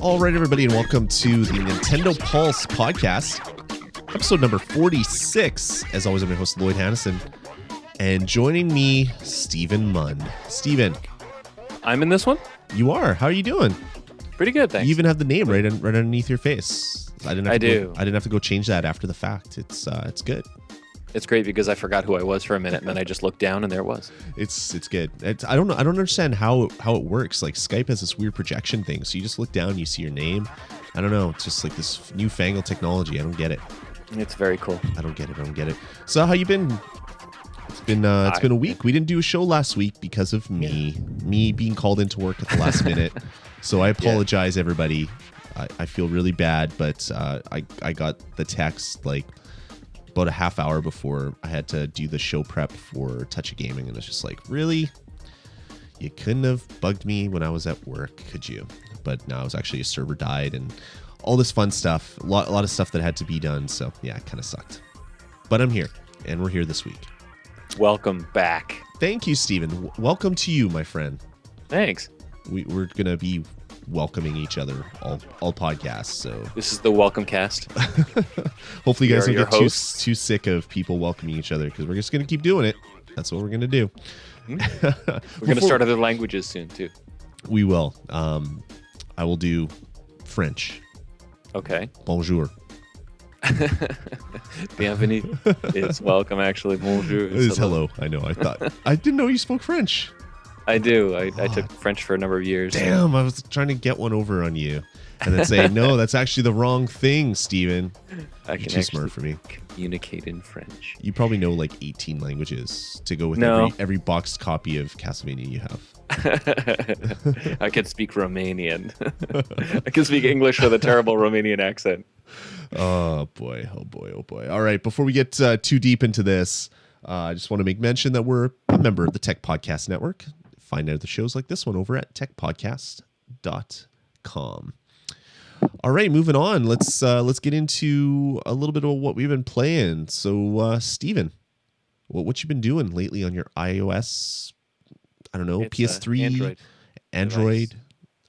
All right, everybody, and welcome to the Nintendo Pulse podcast, episode number 46. As always, I'm your host, Lloyd Hannison, and joining me, Stephen Munn. Stephen. I'm in this one? You are. How are you doing? Pretty good, thanks. You even have the name right underneath your face. I didn't have to go change that after the fact. It's good. It's great because I forgot who I was for a minute, and then I just looked down, and there it was. It's good. I don't understand how it works. Like, Skype has this weird projection thing, so you just look down, you see your name. I don't know. It's just like this newfangled technology. I don't get it. It's very cool. I don't get it. So how you been? It's been a week. We didn't do a show last week because of me being called into work at the last minute. So I apologize, everybody. I feel really bad, but I got the text like about a half hour before I had to do the show prep for Touch of Gaming, and it's just like, really? You couldn't have bugged me when I was at work, could you? But no, it was actually a server died and all this fun stuff, a lot of stuff that had to be done, so yeah, it kind of sucked. But I'm here, and we're here this week. Welcome back. Thank you, Stephen. Welcome to you, my friend. Thanks. We're going to be welcoming each other all podcasts, so this is the welcome cast. Hopefully you guys don't get too sick of people welcoming each other, because we're just going to keep doing it. That's what we're going to do. We're going to start other languages soon too. We will. I will do French. Okay. Bonjour. Bienvenue. It's welcome, actually. Bonjour. It's hello. I know. I didn't know you spoke French. I do. I took French for a number of years. Damn, I was trying to get one over on you. And then say, no, that's actually the wrong thing, Steven. You're too smart for me. Communicate in French. You probably know like 18 languages to go with every boxed copy of Castlevania you have. I can speak Romanian. I can speak English with a terrible Romanian accent. Oh boy. All right, before we get too deep into this, I just want to make mention that we're a member of the Tech Podcast Network. Find out the shows like this one over at techpodcast.com. All right, moving on. Let's get into a little bit of what we've been playing. So, Steven, what you been doing lately on your iOS? I don't know, it's PS3, Android,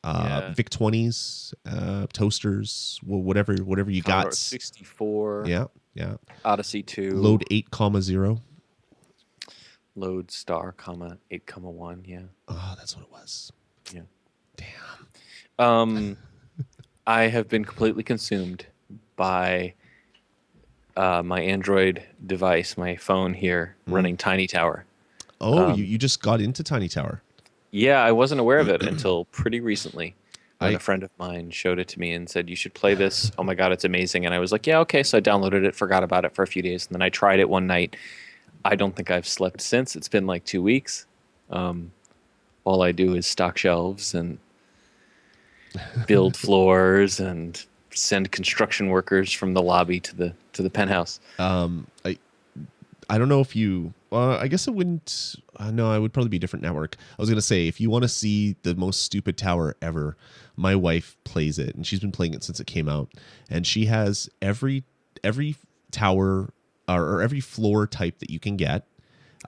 VIC-20s, toasters, whatever you got. 64. Yeah. Odyssey 2. Load 8,0. Load star, 8,1. Yeah. Oh, that's what it was. Yeah. Damn. I have been completely consumed by my Android device, my phone here, running Tiny Tower. Oh, you just got into Tiny Tower. Yeah, I wasn't aware of it until pretty recently. When a friend of mine showed it to me and said, you should play this. Oh my God, it's amazing. And I was like, yeah, okay. So I downloaded it, forgot about it for a few days. And then I tried it one night. I don't think I've slept since. It's been like 2 weeks. All I do is stock shelves and build floors and send construction workers from the lobby to the penthouse. I don't know if you... I guess it wouldn't... no, it would probably be a different network. I was going to say, if you want to see the most stupid tower ever, my wife plays it, and she's been playing it since it came out. And she has every tower or every floor type that you can get.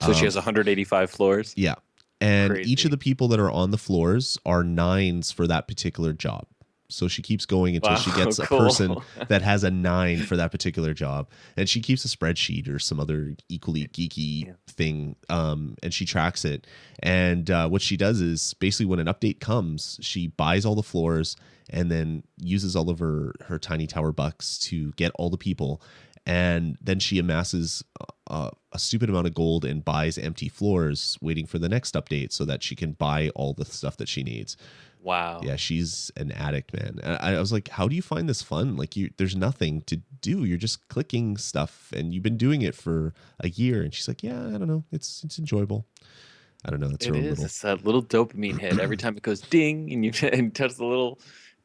So she has 185 floors? Yeah. And Crazy. Each of the people that are on the floors are 9s for that particular job. So she keeps going until she gets a person that has a 9 for that particular job. And she keeps a spreadsheet or some other equally geeky thing, and she tracks it. And what she does is basically when an update comes, she buys all the floors and then uses all of her Tiny Tower bucks to get all the people. And then she amasses a stupid amount of gold and buys empty floors waiting for the next update so that she can buy all the stuff that she needs. Wow. Yeah, she's an addict, man. I was like, how do you find this fun? Like, there's nothing to do. You're just clicking stuff, and you've been doing it for a year. And she's like, yeah, I don't know. It's enjoyable. I don't know. It's It's that little dopamine hit every time it goes ding, and you touch the little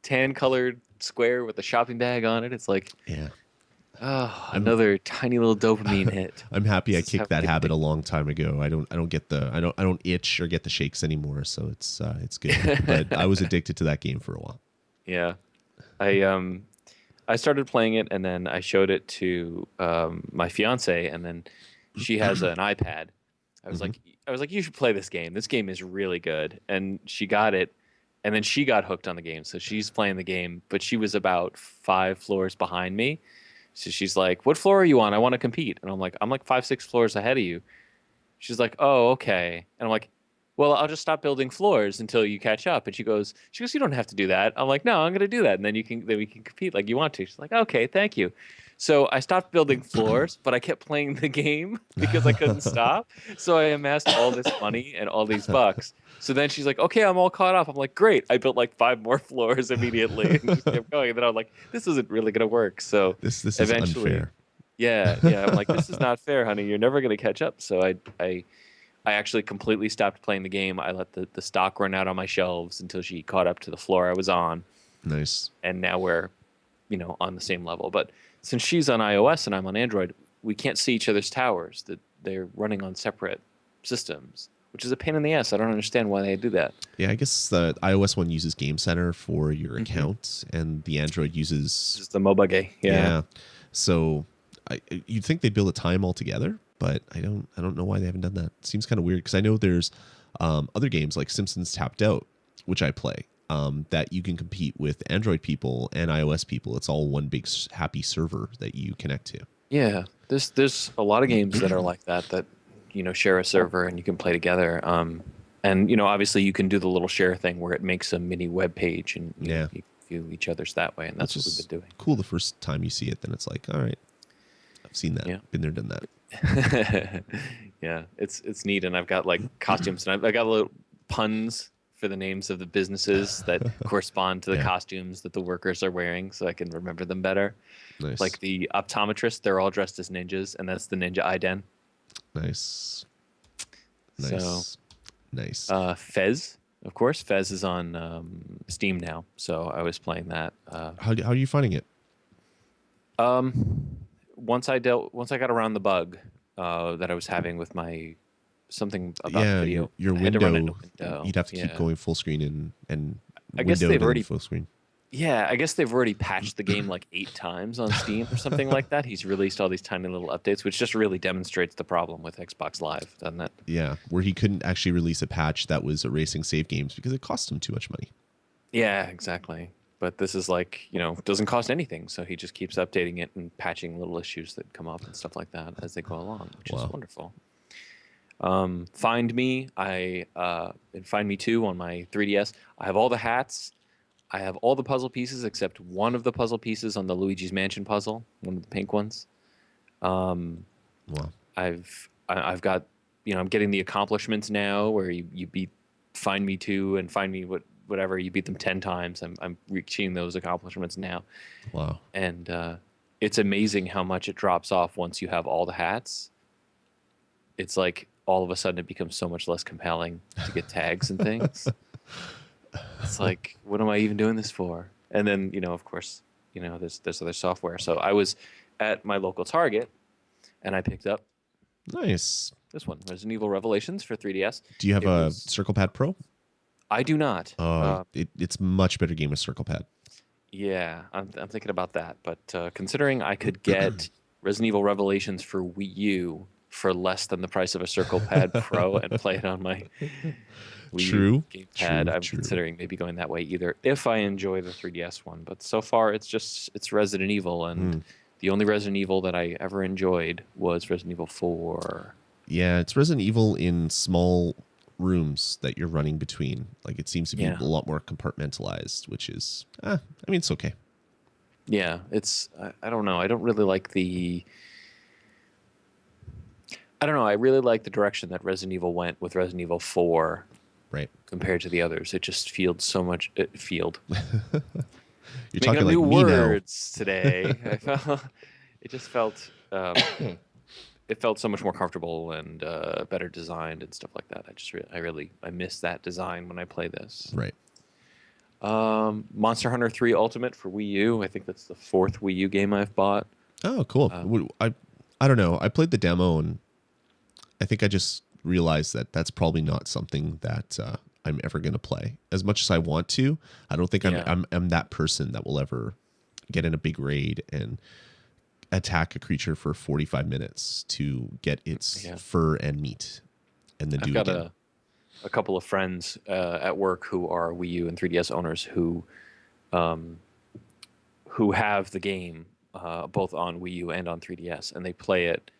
tan-colored square with the shopping bag on it. It's like... Yeah. Oh, another tiny little dopamine hit. I'm happy I kicked that habit a long time ago. I don't itch or get the shakes anymore, so it's good. But I was addicted to that game for a while. Yeah. I started playing it, and then I showed it to my fiance, and then she has an iPad. I was like, you should play this game. This game is really good. And she got it, And then she got hooked on the game, so she's playing the game, but she was about 5 floors behind me. So she's like, "What floor are you on? I want to compete." And I'm like, "I'm like 5, 6 floors ahead of you." She's like, "Oh, okay." And I'm like, "Well, I'll just stop building floors until you catch up." And she goes, "You don't have to do that." I'm like, "No, I'm going to do that, and then we can compete like you want to." She's like, "Okay, thank you." So I stopped building floors, but I kept playing the game because I couldn't stop. So I amassed all this money and all these bucks. So then she's like, "Okay, I'm all caught up." I'm like, "Great." I built like 5 more floors immediately and just kept going. And then I'm like, "This isn't really going to work." So This is eventually, unfair. yeah. I'm like, "This is not fair, honey. You're never going to catch up." So I actually completely stopped playing the game. I let the stock run out on my shelves until she caught up to the floor I was on. Nice. And now we're, on the same level. But since she's on iOS and I'm on Android, we can't see each other's towers. That they're running on separate systems, which is a pain in the ass. I don't understand why they do that. Yeah, I guess the iOS one uses Game Center for your account, and the Android uses Just the mobile game. Yeah. So you'd think they'd build a time altogether, but I don't know why they haven't done that. It seems kind of weird because I know there's other games like Simpsons Tapped Out, which I play, that you can compete with Android people and iOS people. It's all one big happy server that you connect to. Yeah, there's a lot of games that are like that share a server and you can play together. And obviously you can do the little share thing where it makes a mini web page and you view each other's that way, and that's what we've been doing. Cool. The first time you see it, then it's like, all right, I've seen that. Yeah. Been there, done that. Yeah, it's neat, and I've got like costumes, and I've got little puns for the names of the businesses that correspond to the costumes that the workers are wearing, so I can remember them better. Nice. Like the optometrists, they're all dressed as ninjas, and that's the Ninja Iden. Nice. Nice. Fez, of course. Fez is on Steam now, so I was playing that. How are you finding it? Once I got around the bug that I was having with my something about video. Your window. You'd have to keep going full screen and I guess they've already full screen. Yeah, I guess they've already patched the game like 8 times on Steam or something like that. He's released all these tiny little updates, which just really demonstrates the problem with Xbox Live, doesn't it? Yeah, where he couldn't actually release a patch that was erasing save games because it cost him too much money. Yeah, exactly. But this is like, doesn't cost anything, so he just keeps updating it and patching little issues that come up and stuff like that as they go along, which is wonderful. Find Me, in Find Me 2 on my 3DS, I have all the hats. I have all the puzzle pieces except one of the puzzle pieces on the Luigi's Mansion puzzle, one of the pink ones. I've got, I'm getting the accomplishments now where you beat Find Me 2 and Find Me whatever, you beat them 10 times. I'm reaching those accomplishments now. Wow. And it's amazing how much it drops off once you have all the hats. It's like all of a sudden it becomes so much less compelling to get tags and things. It's like, what am I even doing this for? And then, of course, there's other software. So I was at my local Target and I picked up this one, Resident Evil Revelations for 3DS. Do you have a Circle Pad Pro? I do not. It's much better game with Circle Pad. Yeah, I'm thinking about that. But considering I could get Resident Evil Revelations for WiiU for less than the price of a Circle Pad Pro and play it on my WiiU gamepad, I'm considering maybe going that way either if I enjoy the 3DS one. But so far, it's Resident Evil, and the only Resident Evil that I ever enjoyed was Resident Evil 4. Yeah, it's Resident Evil in small rooms that you're running between. Like, it seems to be a lot more compartmentalized, which is, it's okay. Yeah, I don't know. I don't really like I really like the direction that Resident Evil went with Resident Evil 4. Right. Compared to the others. It just feels so much... You're Making talking up new like words today. It just felt... it felt so much more comfortable and better designed and stuff like that. I miss that design when I play this. Right. Monster Hunter 3 Ultimate for Wii U. I think that's the 4th Wii U game I've bought. Oh, cool. I don't know. I played the demo and I think I just realized that that's probably not something that I'm ever going to play. As much as I want to, I don't think I'm that person that will ever get in a big raid and attack a creature for 45 minutes to get its fur and meat and then do it again. a couple of friends at work who are Wii U and 3DS owners who have the game both on Wii U and on 3DS, and they play it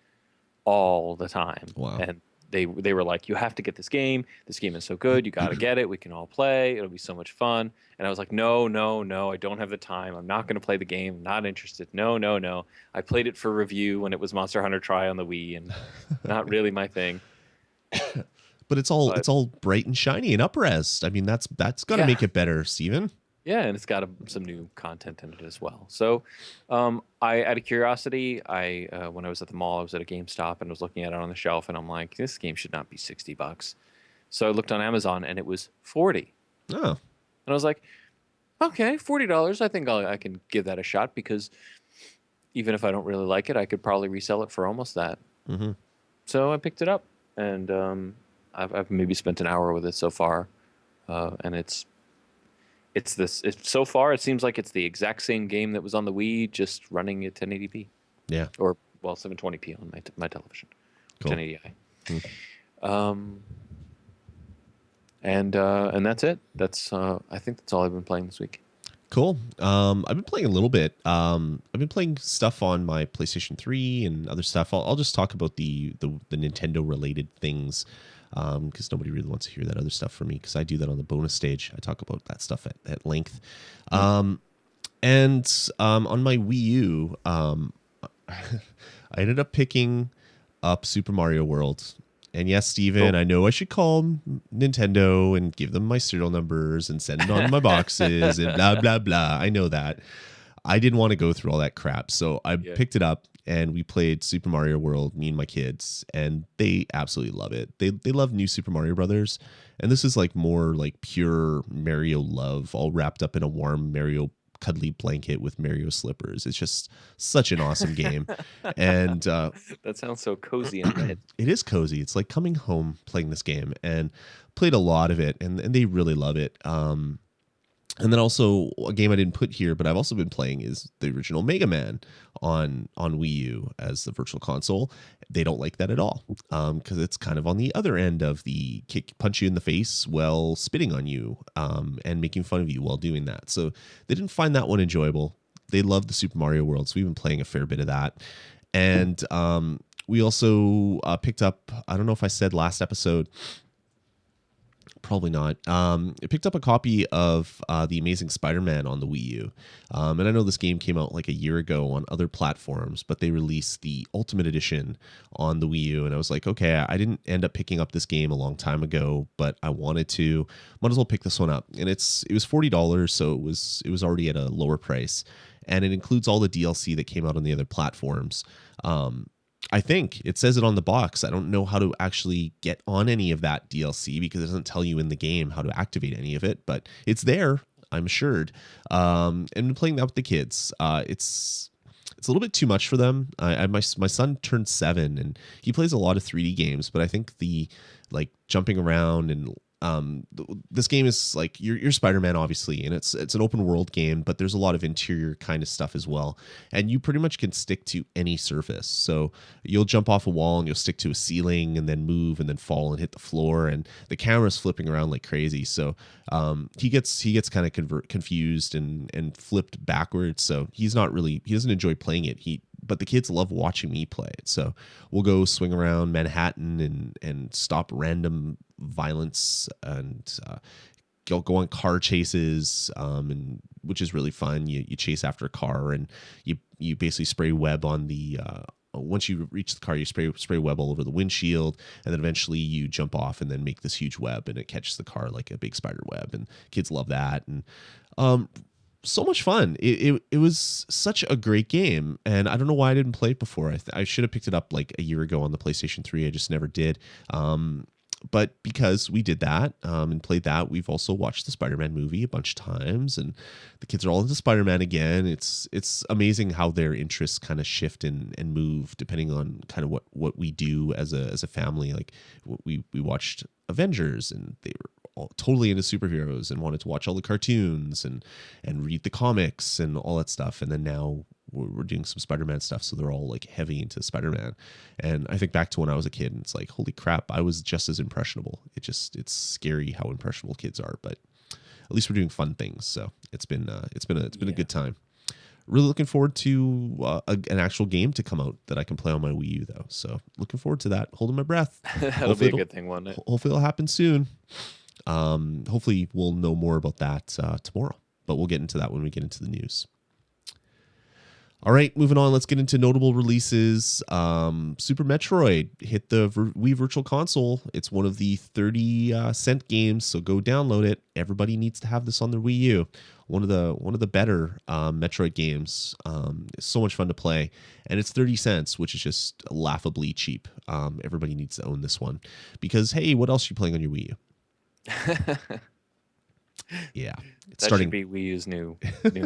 all the time. Wow. And they were like, "You have to get this game. This game is so good. You got to get it. We can all play. It'll be so much fun." And I was like, "No, no, no. I don't have the time. I'm not going to play the game. I'm not interested. No, no, no. I played it for review when it was Monster Hunter Tri on the Wii, and not really my thing." But it's all bright and shiny and up-res. I mean, that's got to make it better, Steven. Yeah, and it's got some new content in it as well. So, I, out of curiosity, when I was at the mall, I was at a GameStop and was looking at it on the shelf, and I'm like, this game should not be $60. So I looked on Amazon, and it was $40. Oh. And I was like, okay, $40. I think I can give that a shot, because even if I don't really like it, I could probably resell it for almost that. Mm-hmm. So I picked it up, and I've maybe spent an hour with it so far, and so far it seems like it's the exact same game that was on the Wii, just running at 1080p. Yeah. Or 720p on my television. Cool. 1080i. And that's it. I think that's all I've been playing this week. Cool. I've been playing a little bit. I've been playing stuff on my PlayStation 3 and other stuff. I'll just talk about the Nintendo related things, because nobody really wants to hear that other stuff from me, because I do that on the bonus stage. I talk about that stuff at length. And on my Wii U, I ended up picking up Super Mario World. And yes, Steven, cool. I know I should call Nintendo and give them my serial numbers and send it on my boxes and blah, blah, blah. I know that. I didn't want to go through all that crap. So I picked it up and we played Super Mario World, me and my kids, and they absolutely love it. They love New Super Mario Brothers. And this is like more like pure Mario love, all wrapped up in a warm Mario cuddly blanket with Mario slippers. It's just such an awesome game. And that sounds so cozy in bed. It is cozy. It's like coming home playing this game, and played a lot of it, and they really love it. And then also a game I didn't put here, but I've also been playing, is the original Mega Man on Wii U as the virtual console. They don't like that at all, because it's kind of on the other end of the punch you in the face while spitting on you, and making fun of you while doing that. So they didn't find that one enjoyable. They love the Super Mario World, so we've been playing a fair bit of that. And we also picked up, I don't know if I said last episode, probably not. I picked up a copy of The Amazing Spider-Man on the Wii U. And I know this game came out like a year ago on other platforms, but they released the Ultimate Edition on the Wii U. And I was like, okay, I didn't end up picking up this game a long time ago, but I wanted to. Might as well pick this one up. And it was $40, so it was already at a lower price. And it includes all the DLC that came out on the other platforms. I think it says it on the box. I don't know how to actually get on any of that DLC, because it doesn't tell you in the game how to activate any of it, but it's there, I'm assured. And I'm playing that with the kids. It's a little bit too much for them. My son turned 7 and he plays a lot of 3D games, but I think the like jumping around and this game is like you're Spider-Man, obviously, and it's an open world game, but there's a lot of interior kind of stuff as well, and you pretty much can stick to any surface. So you'll jump off a wall and you'll stick to a ceiling and then move and then fall and hit the floor, and the camera's flipping around like crazy. So he gets kind of confused and flipped backwards. So he doesn't enjoy playing it. But the kids love watching me play it. So we'll go swing around Manhattan and stop random violence, and go on car chases, and which is really fun. You chase after a car, and you basically spray web on the once you reach the car, you spray web all over the windshield, and then eventually you jump off and then make this huge web, and it catches the car like a big spider web, and kids love that. And so much fun. It was such a great game, and I don't know why I didn't play it before. I should have picked it up like a year ago on the PlayStation 3. I just never did. But because we did that and played that, we've also watched the Spider-Man movie a bunch of times, and the kids are all into Spider-Man again. It's amazing how their interests kind of shift and move depending on kind of what we do as a family. Like we watched Avengers, and they were all totally into superheroes and wanted to watch all the cartoons and read the comics and all that stuff. And then now we're doing some Spider-Man stuff, so they're all like heavy into Spider-Man. And I think back to when I was a kid, and it's like, holy crap, I was just as impressionable. It's scary how impressionable kids are, but at least we're doing fun things. So it's been a good time. Really looking forward to an actual game to come out that I can play on my Wii U, though. So looking forward to that. Holding my breath. That'll be a good thing, won't it? Hopefully it'll happen soon. Hopefully we'll know more about that tomorrow. But we'll get into that when we get into the news. All right, moving on. Let's get into notable releases. Super Metroid hit the Wii Virtual Console. It's one of the 30-cent games, so go download it. Everybody needs to have this on their Wii U. One of the better Metroid games. It's so much fun to play, and it's 30 cents, which is just laughably cheap. Everybody needs to own this one because, hey, what else are you playing on your Wii U? Yeah, that should be Wii U's new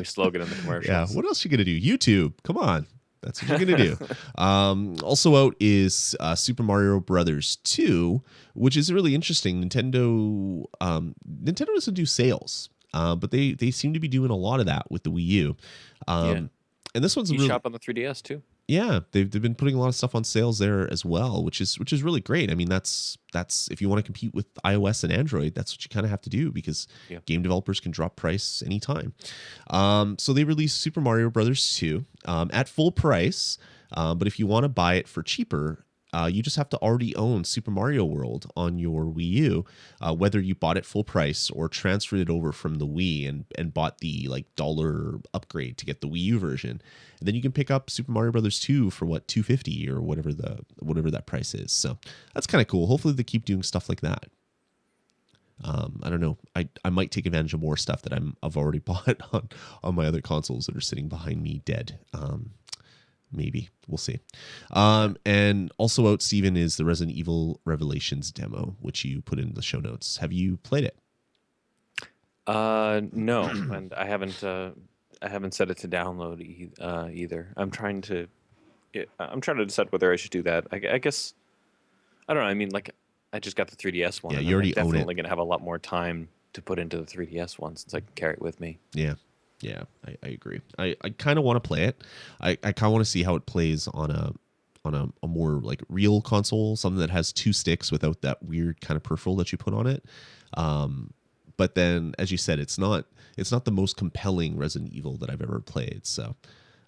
slogan in the commercials. Yeah, what else are you gonna do? YouTube, come on, that's what you're gonna do. Also out is Super Mario Brothers 2, which is really interesting. Nintendo doesn't do sales, but they seem to be doing a lot of that with the Wii U. And this one's really eShop on the 3DS too. Yeah, they've been putting a lot of stuff on sales there as well, which is really great. I mean, that's if you want to compete with iOS and Android, that's what you kind of have to do because game developers can drop price anytime. So they released Super Mario Brothers 2 at full price, but if you want to buy it for cheaper, you just have to already own Super Mario World on your Wii U, whether you bought it full price or transferred it over from the Wii and bought the like $1 upgrade to get the Wii U version. And then you can pick up Super Mario Brothers 2 for what, $250 or whatever that price is. So that's kind of cool. Hopefully they keep doing stuff like that. I don't know. I might take advantage of more stuff that I've already bought on my other consoles that are sitting behind me dead. Maybe. We'll see. And also out, Steven, is the Resident Evil Revelations demo, which you put in the show notes. Have you played it? No, and I haven't set it to download either. I'm trying to decide whether I should do that. I guess I don't know. I mean, like, I just got the 3DS one. Yeah, you already own it. I'm definitely gonna have a lot more time to put into the 3DS one since I can carry it with me. Yeah. Yeah, I agree. I kind of want to play it. I kind of want to see how it plays on a more like real console, something that has two sticks without that weird kind of peripheral that you put on it. But then, as you said, it's not the most compelling Resident Evil that I've ever played. So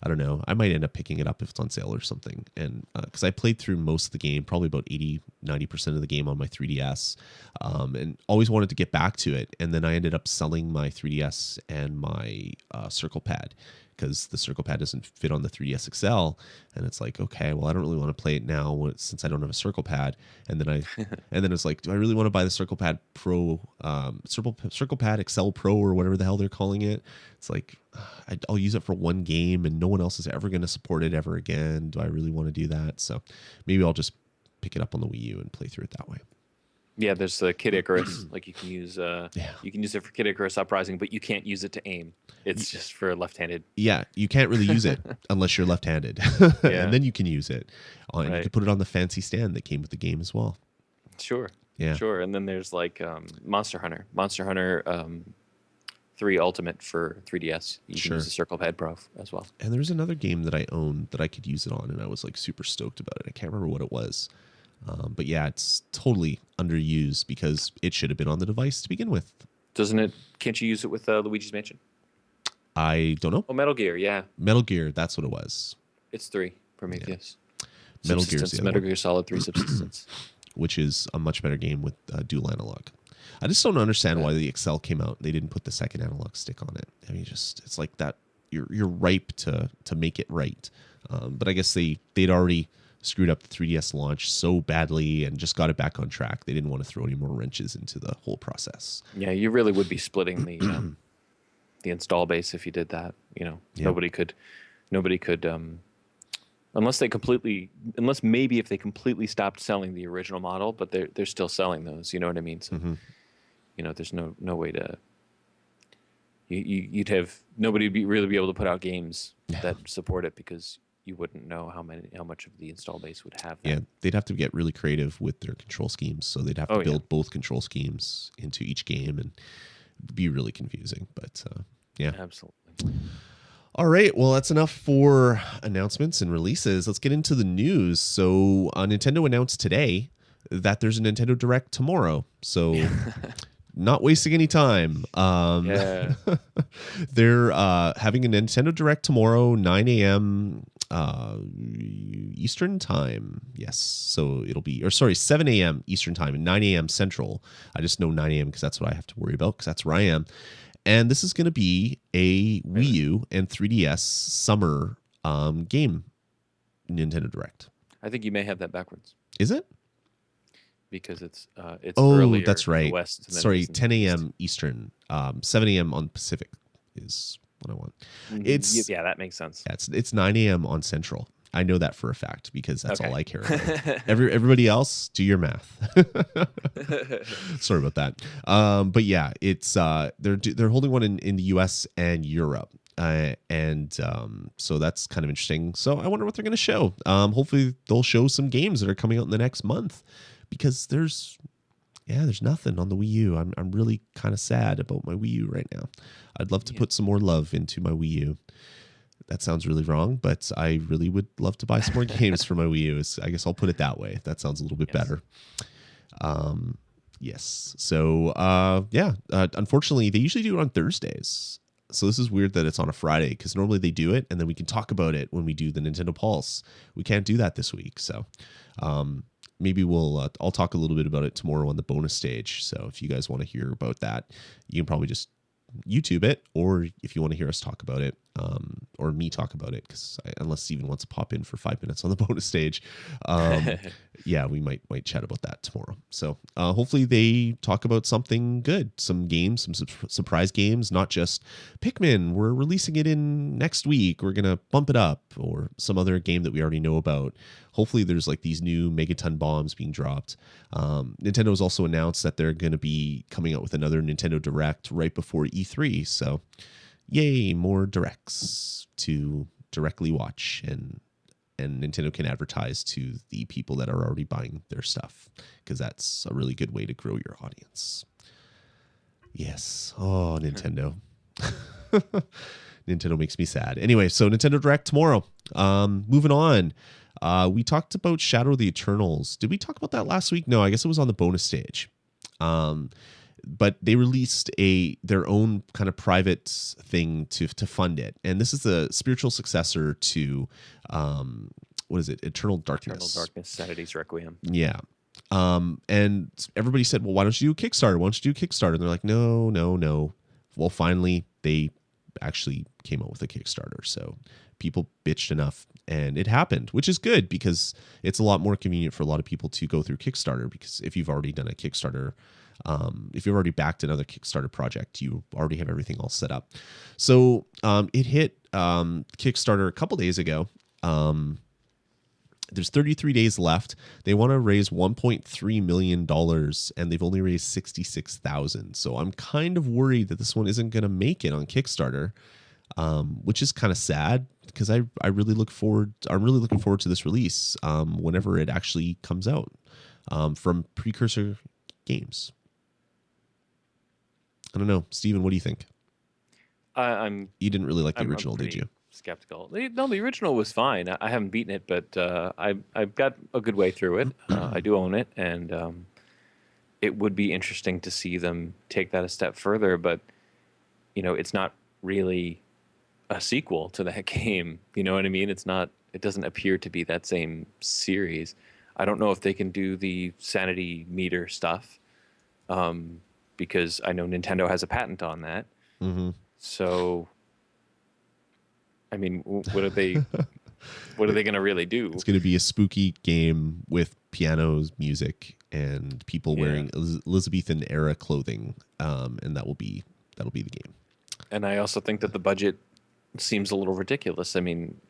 I don't know. I might end up picking it up if it's on sale or something. And because I played through most of the game, probably about 80-90% of the game on my 3DS, and always wanted to get back to it. And then I ended up selling my 3DS and my Circle Pad because the Circle Pad doesn't fit on the 3DS XL. And it's like, okay, well, I don't really want to play it now since I don't have a Circle Pad. And then it's like, do I really want to buy the Circle Pad Pro, Circle Pad XL Pro or whatever the hell they're calling it? It's like, I'll use it for one game and no one else is ever going to support it ever again. Do I really want to do that? So maybe I'll just pick it up on the Wii U and play through it that way. Yeah, there's the Kid Icarus. Like you can use it for Kid Icarus Uprising, but you can't use it to aim. It's just for left-handed. Yeah, you can't really use it unless you're left-handed. And then you can use it. And you can put it on the fancy stand that came with the game as well. Sure. Yeah. Sure. And then there's like Monster Hunter. Monster Hunter 3 Ultimate for 3DS. You can use the Circle Pad Pro as well. And there's another game that I own that I could use it on, and I was like super stoked about it. I can't remember what it was. But yeah, it's totally underused because it should have been on the device to begin with. Can't you use it with Luigi's Mansion? I don't know. Oh, Metal Gear, yeah. Metal Gear, that's what it was. It's 3, Prometheus. Yeah. Metal Gear Solid 3 Subsistence. Which is a much better game with dual analog. I just don't understand why the XL came out. They didn't put the second analog stick on it. I mean, it's like that. You're ripe to make it right. But I guess they'd already screwed up the 3DS launch so badly and just got it back on track. They didn't want to throw any more wrenches into the whole process. Yeah, you really would be splitting the install base if you did that. You know, nobody could, unless maybe if they completely stopped selling the original model, but they're still selling those. You know what I mean? So, you know, there's no way to. You'd have nobody really be able to put out games that support it because you wouldn't know how much of the install base would have that. Yeah, they'd have to get really creative with their control schemes. So they'd have to build both control schemes into each game and be really confusing. But yeah. Absolutely. All right, well, that's enough for announcements and releases. Let's get into the news. So Nintendo announced today that there's a Nintendo Direct tomorrow. So not wasting any time. Yeah. They're having a Nintendo Direct tomorrow, 9 a.m. Eastern time. Yes. So it'll be, 7 a.m. Eastern time and 9 a.m. Central. I just know 9 a.m. because that's what I have to worry about because that's where I am. And this is going to be a Wii U and 3DS summer game Nintendo Direct. I think you may have that backwards. Is it? Because it's earlier that's right. in the West. Sorry, 10 a.m. Eastern, 7 a.m. on Pacific is what I want. It's yeah, that makes sense. Yeah, it's 9 a.m. on Central. I know that for a fact because that's all I care about. Everybody else, do your math. Sorry about that. But yeah, it's they're holding one in the U.S. and Europe. So that's kind of interesting. So I wonder what they're going to show. Hopefully they'll show some games that are coming out in the next month. Because there's nothing on the Wii U. I'm really kind of sad about my Wii U right now. I'd love to put some more love into my Wii U. That sounds really wrong, but I really would love to buy some more games for my Wii U. I guess I'll put it that way. That sounds a little bit better. Yes. So, unfortunately, they usually do it on Thursdays. So this is weird that it's on a Friday because normally they do it and then we can talk about it when we do the Nintendo Pulse. We can't do that this week. So, maybe I'll talk a little bit about it tomorrow on the bonus stage. So if you guys want to hear about that, you can probably just YouTube it, or if you want to hear us talk about it, or me talk about it, because unless Steven wants to pop in for 5 minutes on the bonus stage, we might chat about that tomorrow. So hopefully they talk about something good, some games, some surprise games, not just Pikmin, we're releasing it in next week, we're gonna bump it up, or some other game that we already know about. Hopefully there's like these new megaton bombs being dropped. Nintendo has also announced that they're going to be coming out with another Nintendo Direct right before E3. So yay, more directs to directly watch, and Nintendo can advertise to the people that are already buying their stuff, because that's a really good way to grow your audience. Yes. Oh, Nintendo. Nintendo makes me sad. Anyway, so Nintendo Direct tomorrow. Moving on. We talked about Shadow of the Eternals. Did we talk about that last week? No, I guess it was on the bonus stage. But they released their own kind of private thing to fund it. And this is the spiritual successor to, what is it? Eternal Darkness. Eternal Darkness, Sanity's Requiem. Yeah. And everybody said, well, why don't you do a Kickstarter? Why don't you do a Kickstarter? And they're like, no. Well, finally, they actually came out with a Kickstarter. So people bitched enough and it happened, which is good because it's a lot more convenient for a lot of people to go through Kickstarter, because if you've already done a Kickstarter, if you've already backed another Kickstarter project, you already have everything all set up. So it hit Kickstarter a couple days ago. There's 33 days left. They want to raise $1.3 million and they've only raised $66,000. So I'm kind of worried that this one isn't going to make it on Kickstarter, which is kind of sad because I'm really looking forward to this release whenever it actually comes out from Precursor Games. I don't know. Steven, what do you think? You didn't really like the original, did you? Skeptical. No, the original was fine. I haven't beaten it, but I've got a good way through it. I do own it, and it would be interesting to see them take that a step further. But it's not really a sequel to that game. You know what I mean? It's not. It doesn't appear to be that same series. I don't know if they can do the sanity meter stuff, because I know Nintendo has a patent on that. Mm-hmm. So, I mean, what are they going to really do? It's going to be a spooky game with pianos, music, and people wearing Elizabethan era clothing, and that'll be the game. And I also think that the budget seems a little ridiculous. I mean,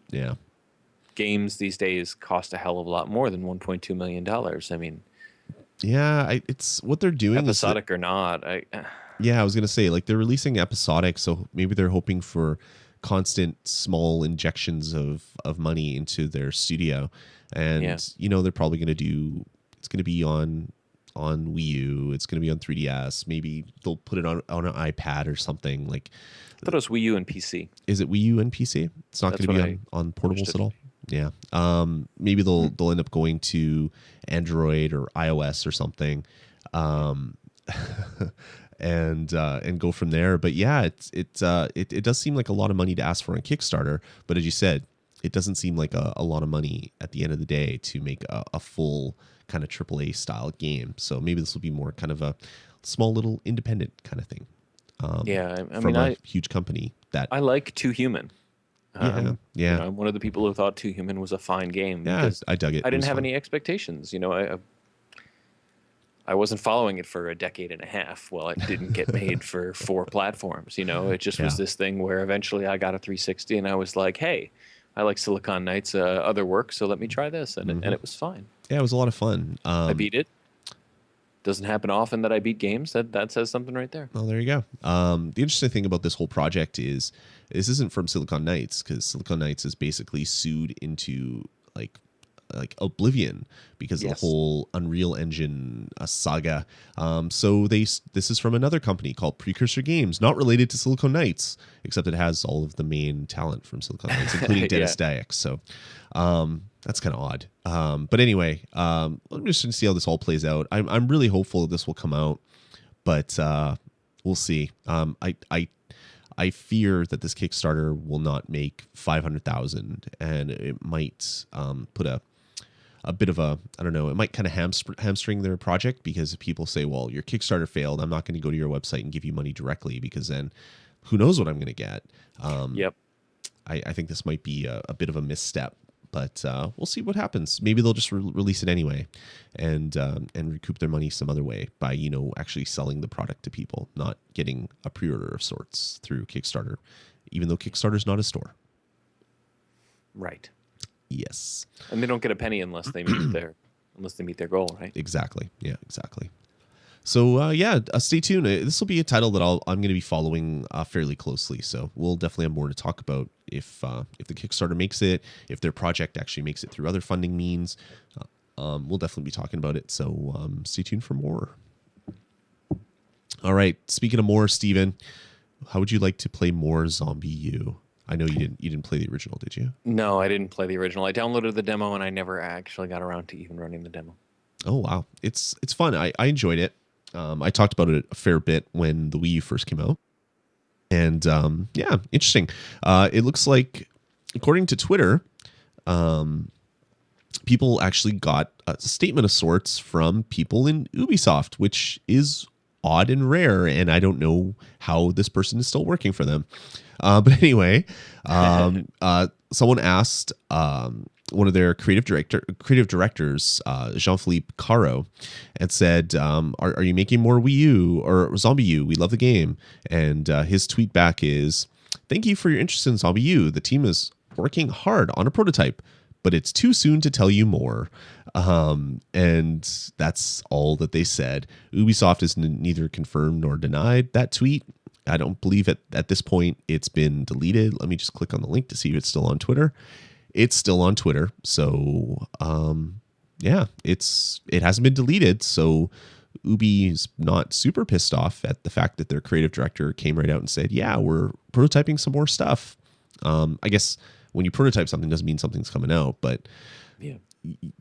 games these days cost a hell of a lot more than $1.2 million. I mean, it's what they're doing. Episodic or not, I was going to say, like, they're releasing episodic, so maybe they're hoping for constant small injections of money into their studio, and they're probably going to do. It's going to be on on Wii U. It's going to be on 3DS. Maybe they'll put it on an iPad or something. Like, I thought it was Wii U and PC. Is it Wii U and PC? It's not going to be on portables at all. Yeah. Maybe they'll end up going to Android or iOS or something, and go from there. But yeah, it does seem like a lot of money to ask for on Kickstarter. But as you said, it doesn't seem like a lot of money at the end of the day to make a full kind of AAA style game. So maybe this will be more kind of a small little independent kind of thing. I mean, a huge company that I like Too Human. Yeah. You know, I'm one of the people who thought Too Human was a fine game. Yeah, I dug it. I didn't have any expectations. You know, I wasn't following it for a decade and a half. Well, it didn't get made for 4 platforms. You know, it just was this thing where eventually I got a 360 and I was like, hey, I like Silicon Knight's other work, so let me try this. And it was fine. Yeah, it was a lot of fun. I beat it. Doesn't happen often that I beat games. That says something right there. Well, there you go. The interesting thing about this whole project is this isn't from Silicon Knights, because Silicon Knights is basically sued into like oblivion because of the whole Unreal Engine saga. So this is from another company called Precursor Games, not related to Silicon Knights, except it has all of the main talent from Silicon Knights, including Dennis Dyack. So that's kind of odd. But anyway, I'm just going to see how this all plays out. I'm really hopeful this will come out, but we'll see. I fear that this Kickstarter will not make 500,000, and it might put a bit of I don't know, it might kind of hamstring their project, because if people say, well, your Kickstarter failed, I'm not going to go to your website and give you money directly, because then who knows what I'm going to get. I think this might be a bit of a misstep, but we'll see what happens. Maybe they'll just release it anyway and recoup their money some other way by, actually selling the product to people, not getting a pre-order of sorts through Kickstarter, even though Kickstarter's not a store. Right. Yes. And they don't get a penny unless they meet their goal, right? Exactly. Yeah, exactly. So stay tuned. This will be a title that I'm going to be following fairly closely. So we'll definitely have more to talk about if the Kickstarter makes it, if their project actually makes it through other funding means. We'll definitely be talking about it. So stay tuned for more. All right. Speaking of more, Steven, how would you like to play more ZombiU? I know you didn't play the original, did you? No, I didn't play the original. I downloaded the demo and I never actually got around to even running the demo. Oh wow, it's fun. I enjoyed it. I talked about it a fair bit when the Wii U first came out, and interesting. It looks like, according to Twitter, people actually got a statement of sorts from people in Ubisoft, which is odd and rare, and I don't know how this person is still working for them. But anyway, someone asked one of their creative directors, Jean-Philippe Caro, and said, are you making more Wii U or ZombiU? We love the game. And his tweet back is, thank you for your interest in ZombiU. The team is working hard on a prototype, but it's too soon to tell you more. And that's all that they said. Ubisoft has neither confirmed nor denied that tweet. I don't believe at this point it's been deleted. Let me just click on the link to see if it's still on Twitter. It's still on Twitter. So, it hasn't been deleted. So Ubi's not super pissed off at the fact that their creative director came right out and said, yeah, we're prototyping some more stuff. I guess when you prototype something doesn't mean something's coming out, but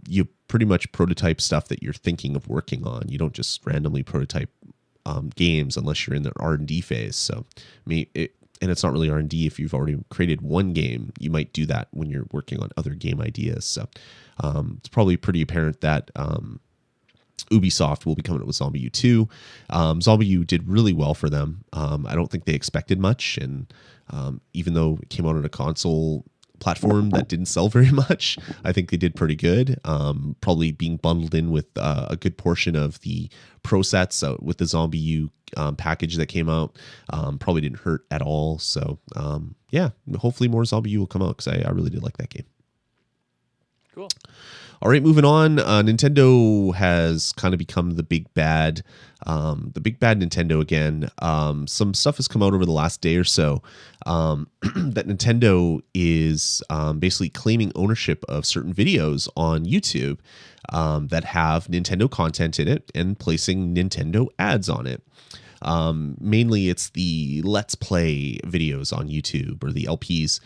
you pretty much prototype stuff that you're thinking of working on. You don't just randomly prototype games unless you're in the R&D phase. So, and it's not really R&D if you've already created one game. You might do that when you're working on other game ideas. So, it's probably pretty apparent that Ubisoft will be coming up with ZombiU 2. ZombiU did really well for them. I don't think they expected much, and even though it came out on a console platform that didn't sell very much, I think they did pretty good. Probably being bundled in with a good portion of the pro sets with the ZombiU package that came out probably didn't hurt at all. So hopefully more ZombiU will come out, because I really did like that game. Cool. All right, moving on. Nintendo has kind of become the big bad Nintendo again. Some stuff has come out over the last day or so that Nintendo is basically claiming ownership of certain videos on YouTube that have Nintendo content in it and placing Nintendo ads on it. Mainly it's the Let's Play videos on YouTube or the LPs.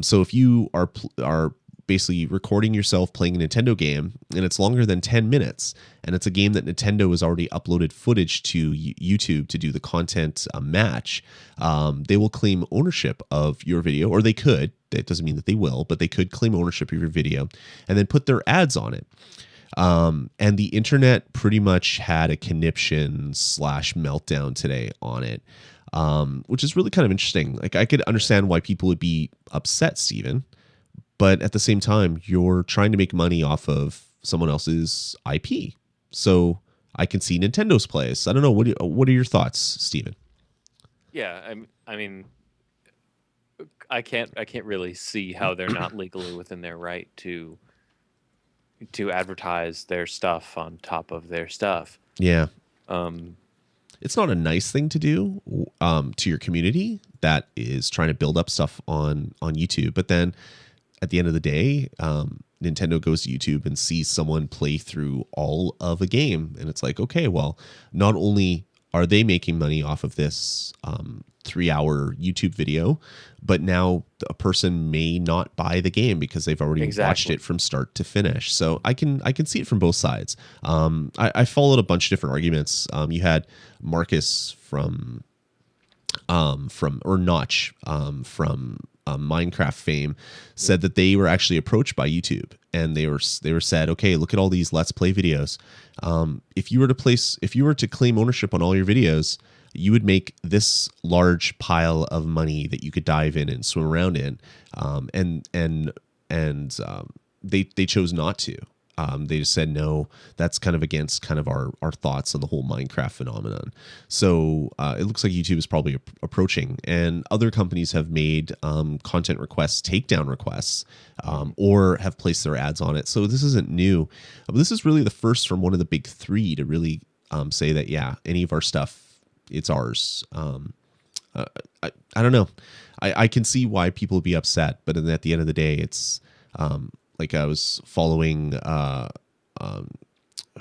So if you are basically recording yourself playing a Nintendo game and it's longer than 10 minutes and it's a game that Nintendo has already uploaded footage to YouTube to do the content match, they will claim ownership of your video, or they could. That doesn't mean that they will, but they could claim ownership of your video and then put their ads on it. And the internet pretty much had a conniption / meltdown today on it, which is really kind of interesting. Like, I could understand why people would be upset, Steven, but at the same time, you're trying to make money off of someone else's IP. So I can see Nintendo's place. I don't know. What are your thoughts, Steven? Yeah, I mean, I can't really see how they're not legally within their right to advertise their stuff on top of their stuff. Yeah. It's not a nice thing to do to your community that is trying to build up stuff on YouTube. But then at the end of the day, Nintendo goes to YouTube and sees someone play through all of a game. And it's like, okay, well, not only are they making money off of this 3-hour YouTube video, but now a person may not buy the game because they've already watched it from start to finish. So I can see it from both sides. I followed a bunch of different arguments. You had Marcus from Notch from Minecraft fame said that they were actually approached by YouTube and they were said, okay, look at all these Let's Play videos. If you were to claim ownership on all your videos, you would make this large pile of money that you could dive in and swim around in. They chose not to. They just said, no, that's kind of against kind of our thoughts on the whole Minecraft phenomenon. So it looks like YouTube is probably approaching, and other companies have made content requests, takedown requests, or have placed their ads on it. So this isn't new. But this is really the first from one of the big three to really say that, yeah, any of our stuff, it's ours. I don't know. I can see why people would be upset, but then at the end of the day, it's like I was following